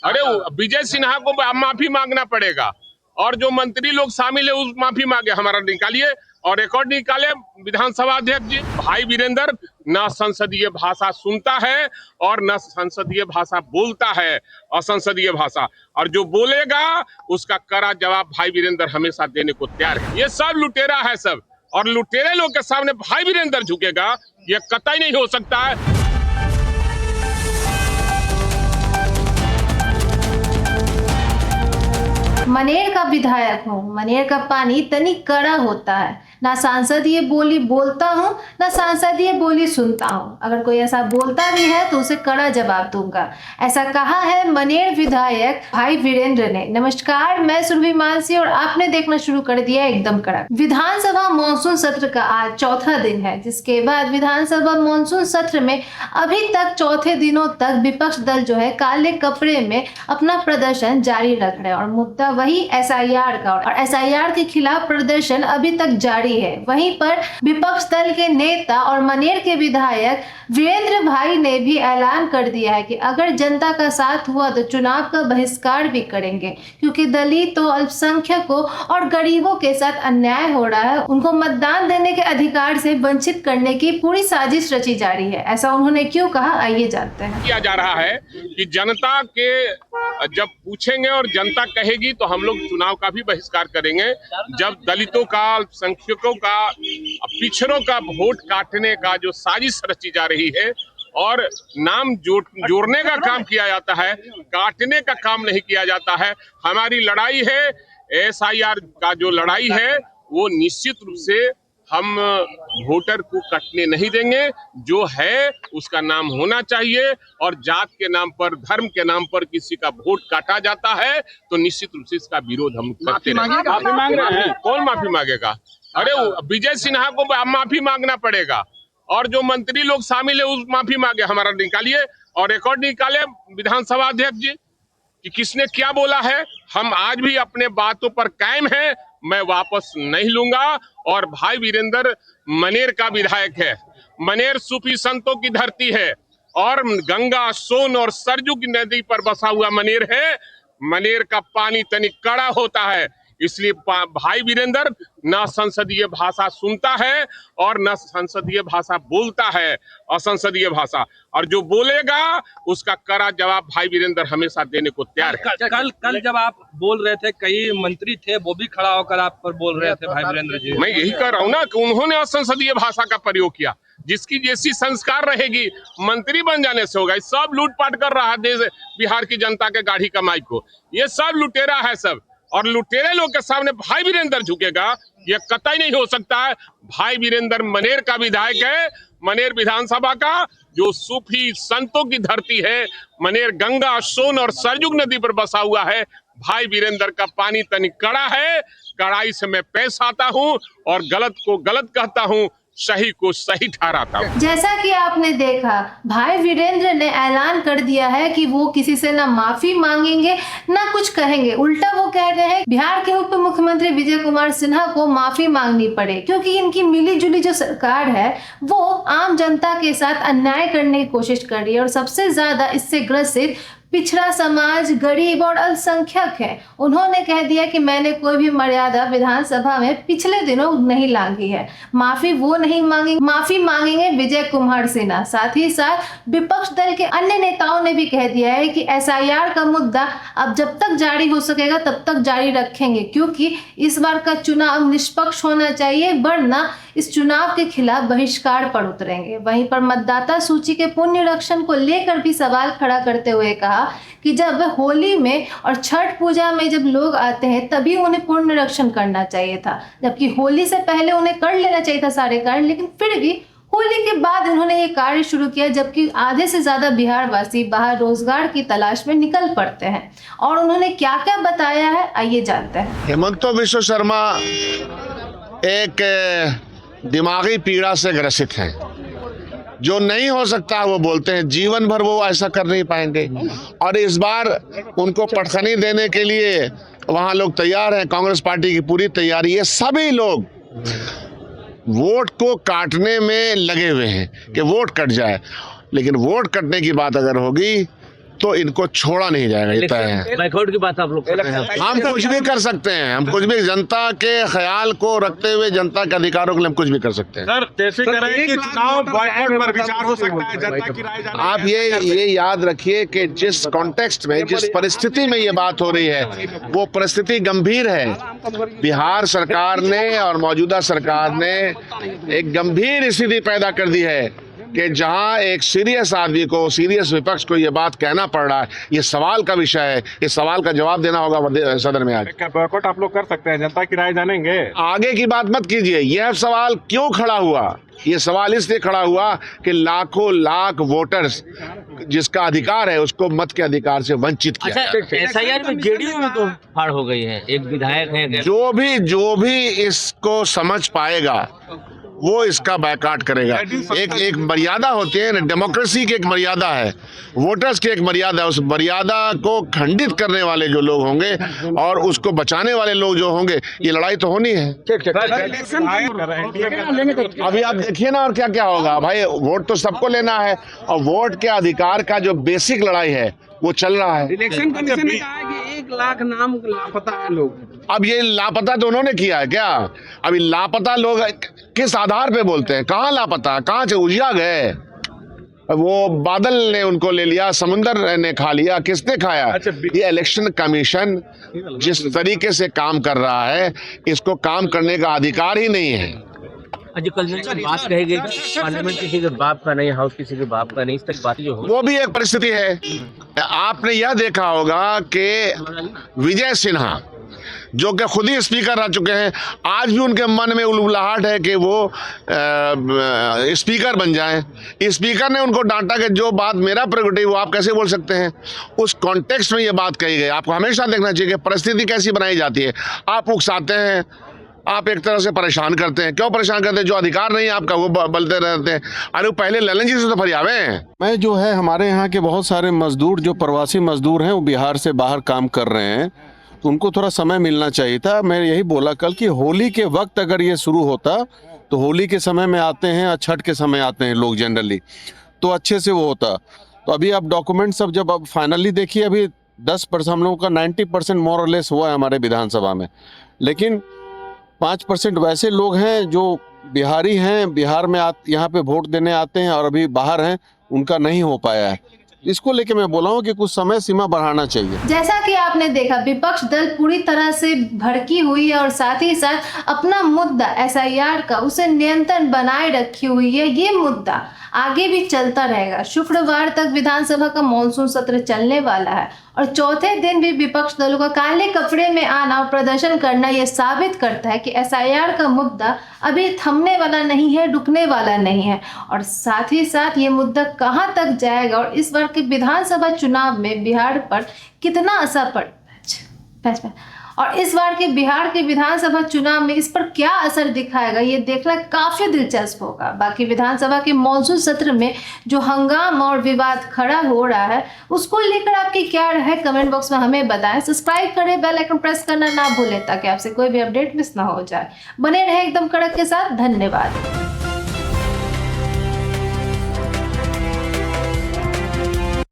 अरे विजय सिन्हा को माफी मांगना पड़ेगा और जो मंत्री लोग शामिल है उस माफी मांगे, हमारा निकालिए और रिकॉर्ड निकाले विधानसभा अध्यक्ष जी। भाई वीरेंद्र न संसदीय भाषा सुनता है और न संसदीय भाषा बोलता है, असंसदीय भाषा, और जो बोलेगा उसका कड़ा जवाब भाई वीरेंद्र हमेशा देने को तैयार है। ये सब लुटेरा है सब, और लुटेरे लोग के सामने भाई वीरेंद्र झुकेगा ये कतई नहीं हो सकता है। मनेर का विधायक हूँ, मनेर का पानी तनी कड़ा होता है, ना सांसदीय बोली बोलता हूँ ना सांसदीय बोली सुनता हूँ। अगर कोई ऐसा बोलता भी है तो उसे कड़ा जवाब दूंगा, ऐसा कहा है मनेर विधायक भाई वीरेंद्र ने। नमस्कार, मैं सुरभि मानसी और आपने देखना शुरू कर दिया एकदम कड़क। विधानसभा मानसून सत्र का आज चौथा दिन है, जिसके बाद विधानसभा मानसून सत्र में अभी तक चौथे दिनों तक विपक्ष दल जो है काले कपड़े में अपना प्रदर्शन जारी रख रहे हैं और मुद्दा वही एसआईआर का, और एसआईआर के खिलाफ प्रदर्शन अभी तक जारी है। वहीं पर विपक्ष दल के नेता और मनेर के विधायक वीरेंद्र भाई ने भी ऐलान कर दिया है कि अगर जनता का साथ हुआ तो चुनाव का बहिष्कार भी करेंगे, क्योंकि दलितों, अल्पसंख्यकों और गरीबों के साथ अन्याय हो रहा है। उनको मतदान देने के अधिकार से वंचित करने की पूरी साजिश रची जा रही है। ऐसा उन्होंने क्यों कहा, आइए जानते हैं। किया जा रहा है कि जनता के जब पूछेंगे और जनता कहेगी तो हम लोग चुनाव का भी बहिष्कार करेंगे। जब दलितों का, अल्पसंख्यकों का, पिछड़ों का वोट काटने का जो साजिश रची जा रही है और नाम जोड़ने का काम किया जाता है, काटने का काम नहीं किया जाता है। हमारी लड़ाई है एसआईआर का, जो लड़ाई है वो निश्चित रूप से हम वोटर को कटने नहीं देंगे। जो है उसका नाम होना चाहिए, और जात के नाम पर, धर्म के नाम पर किसी का वोट काटा जाता है तो निश्चित रूप से इसका विरोध हम करते हैं। माफी मांग रहे हैं, कौन माफी मांगेगा? अरे विजय सिन्हा को माफी मांगना पड़ेगा और जो मंत्री लोग शामिल है उस माफी मांगे, हमारा निकालिए और रिकॉर्ड निकाले विधानसभा अध्यक्ष जी कि किसने क्या बोला है। हम आज भी अपने बातों पर कायम हैं, मैं वापस नहीं लूंगा। और भाई वीरेंद्र मनेर का विधायक है, मनेर सूफी संतों की धरती है और गंगा, सोन और सरजू की नदी पर बसा हुआ मनेर है। मनेर का पानी तनिक कड़ा होता है, इसलिए भाई वीरेंद्र न संसदीय भाषा सुनता है और न संसदीय भाषा बोलता है, असंसदीय भाषा, और जो बोलेगा उसका कड़ा जवाब भाई वीरेंद्र हमेशा देने को तैयार है। कल जब आप बोल रहे थे, कई मंत्री थे वो भी खड़ा होकर आप पर बोल रहे थे भाई वीरेंद्र जी। मैं यही कह रहा हूँ ना कि उन्होंने असंसदीय भाषा का प्रयोग किया। जिसकी जैसी संस्कार रहेगी मंत्री बन जाने से होगा। सब लूटपाट कर रहा है देश, बिहार की जनता के गाढ़ी कमाई को। ये सब लुटेरा है सब, और लुटेरे लोग के सामने भाई वीरेंद्र झुकेगा ये कतई नहीं हो सकता है। भाई वीरेंद्र मनेर का विधायक है, मनेर विधानसभा का, जो सूफी संतों की धरती है। मनेर गंगा, सोन और सरजू नदी पर बसा हुआ है। भाई वीरेंद्र का पानी तनिक कड़ा है, कड़ाई से मैं पेश आता हूँ और गलत को गलत कहता हूँ, सही को सही ठहराता हूँ। जैसा कि आपने देखा, भाई वीरेंद्र ने ऐलान कर दिया है कि वो किसी से ना माफी मांगेंगे ना कुछ कहेंगे। उल्टा वो कह रहे हैं बिहार के उप मुख्यमंत्री विजय कुमार सिन्हा को माफी मांगनी पड़े, क्योंकि इनकी मिली जुली जो सरकार है वो आम जनता के साथ अन्याय करने की कोशिश कर रही है, और सबसे ज्यादा इससे ग्रसित पिछड़ा समाज, गरीब और अल्पसंख्यक है। उन्होंने कह दिया कि मैंने कोई भी मर्यादा विधानसभा में पिछले दिनों नहीं लांघी है। माफी वो नहीं मांगेंगे, माफी मांगेंगे विजय कुमार सिन्हा। साथ ही साथ विपक्ष दल के अन्य नेताओं ने भी कह दिया है कि एसआईआर का मुद्दा अब जब तक जारी हो सकेगा तब तक जारी रखेंगे, क्योंकि इस बार का चुनाव निष्पक्ष होना चाहिए, वरना इस चुनाव के खिलाफ बहिष्कार पर उतरेंगे। वहीं पर मतदाता सूची के पुनरीक्षण को लेकर भी सवाल खड़ा करते हुए कहा कि जब होली में और छठ पूजा में जब लोग आते हैं तभी उन्हें पुनरीक्षण करना चाहिए था, जबकि होली से पहले उन्हें कर लेना चाहिए था सारे कार्य। लेकिन फिर भी होली के बाद उन्होंने ये कार्य शुरू किया, जबकि आधे से ज्यादा बिहार वासी बाहर रोजगार की तलाश में निकल पड़ते हैं। और उन्होंने क्या क्या बताया है, आइए जानते हैं। हेमंत बिश्व शर्मा एक दिमागी पीड़ा से ग्रसित हैं। जो नहीं हो सकता वो बोलते हैं, जीवन भर वो ऐसा कर नहीं पाएंगे। और इस बार उनको पटखनी देने के लिए वहाँ लोग तैयार हैं, कांग्रेस पार्टी की पूरी तैयारी है। सभी लोग वोट को काटने में लगे हुए हैं कि वोट कट जाए, लेकिन वोट कटने की बात अगर होगी तो इनको छोड़ा नहीं जाएगा, ये तय है। बैकआउट की बात आप लोग कर रहे हैं। हम कुछ भी कर सकते हैं, हम कुछ भी जनता के ख्याल को रखते हुए जनता के अधिकारों के लिए हम कुछ भी कर सकते हैं। सर जैसे कह रहे हैं कि चुनाव बॉयकॉट पर विचार हो सकता है, जनता की राय जाने। आप ये याद रखिए कि जिस कॉन्टेक्स्ट में, जिस परिस्थिति में ये बात हो रही है, वो परिस्थिति गंभीर है। बिहार सरकार ने और मौजूदा सरकार ने एक गंभीर स्थिति पैदा कर दी है कि जहां एक सीरियस आदमी को, सीरियस विपक्ष को ये बात कहना पड़ रहा है। ये सवाल का विषय है, इस सवाल का जवाब देना होगा सदन में आज। बॉयकॉट आप लोग कर सकते हैं, जनता की राय जानेंगे। आगे की बात मत कीजिए। यह सवाल क्यों खड़ा हुआ? ये सवाल इसलिए खड़ा हुआ कि लाखों लाख वोटर्स जिसका अधिकार है उसको मत के अधिकार से वंचित किया। अच्छा, एसआईआर में जेडीयू में तो फाड़ हो गई है, एक विधायक है। जो भी इसको समझ पाएगा वो इसका बायकॉट करेगा। एक मर्यादा होती है ना, डेमोक्रेसी की एक मर्यादा है, वोटर्स की एक मर्यादा है। उस मर्यादा को खंडित करने वाले जो लोग होंगे और उसको बचाने वाले लोग जो होंगे, ये लड़ाई तो होनी है। अभी आप देखिए ना और क्या क्या होगा भाई। वोट तो सबको लेना है और वोट के अधिकार का जो बेसिक लड़ाई है वो चल रहा है। इलेक्शन कमीशन ने कहा है कि 1 लाख नाम लापता है लोग। अब ये लापता तो उन्होंने किया है क्या? अभी लापता लोग किस आधार पे बोलते हैं? कहाँ लापता, कहाँ से उजिया गए? वो बादल ने उनको ले लिया, समुंदर ने खा लिया, किसने खाया? ये इलेक्शन कमीशन जिस तरीके से काम कर रहा है, इसको काम करने का अधिकार ही नहीं है। कल बात कही गई पार्लियामेंट किसी के बाप का नहीं, हाउस किसी के बाप का नहीं, इस तक बात जो हो, वो भी एक परिस्थिति है। आपने यह देखा होगा कि विजय सिन्हा जो कि खुद ही स्पीकर रह चुके हैं, आज भी उनके मन में उलबुलाहट है कि वो स्पीकर बन जाएं। स्पीकर ने उनको डांटा कि जो बात मेरा प्रेरोगेटिव वो आप कैसे बोल सकते हैं? उस कॉन्टेक्स्ट में ये बात कही गई। आपको हमेशा देखना चाहिए कि परिस्थिति कैसी बनाई जाती है। आप उकसाते हैं, आप एक तरह से परेशान करते हैं। क्यों परेशान करते हैं? जो अधिकार नहीं है आपका वो बलते रहते हैं। अरे पहले ललन जी से तो फरियावे हैं। मैं जो है हमारे यहाँ के बहुत सारे मजदूर जो प्रवासी मजदूर हैं वो बिहार से बाहर काम कर रहे हैं, तो उनको थोड़ा समय मिलना चाहिए था। मैं यही बोला कल कि होली के वक्त अगर ये शुरू होता तो होली के समय में आते हैं और छठ के समय आते हैं लोग जनरली, तो अच्छे से वो होता। तो अभी आप डॉक्यूमेंट सब जब अब फाइनली देखिए, अभी 10% हम लोगों का 90% मोर और लेस हुआ है हमारे विधानसभा में, लेकिन 5% वैसे लोग हैं जो बिहारी हैं, बिहार में यहाँ पे वोट देने आते हैं और अभी बाहर हैं, उनका नहीं हो पाया है। इसको लेके मैं बोला हूँ कि कुछ समय सीमा बढ़ाना चाहिए। जैसा कि आपने देखा, विपक्ष दल पूरी तरह से भड़की हुई है और साथ ही साथ अपना मुद्दा एसआईआर का उसे नियंत्रण बनाए रखी हुई है। ये मुद्दा आगे भी चलता रहेगा। शुक्रवार तक विधानसभा का मॉनसून सत्र चलने वाला है और चौथे दिन भी विपक्ष दलों का काले कपड़े में आना और प्रदर्शन करना ये साबित करता है कि एसआईआर का मुद्दा अभी थमने वाला नहीं है, रुकने वाला नहीं है। और साथ ही साथ ये मुद्दा कहां तक जाएगा और इस बार के विधानसभा चुनाव में बिहार पर कितना असर पड़ता है और इस बार के बिहार के विधानसभा चुनाव में इस पर क्या असर दिखाएगा, ये देखना काफी दिलचस्प होगा। बाकी विधानसभा के मॉनसून सत्र में जो हंगामा और विवाद खड़ा हो रहा है उसको लेकर आपकी क्या राय है, कमेंट बॉक्स में हमें बताएं। सब्सक्राइब करें, बेल आइकन प्रेस करना ना भूलें ताकि आपसे कोई भी अपडेट मिस ना हो जाए। बने रहे एकदम कड़क के साथ। धन्यवाद।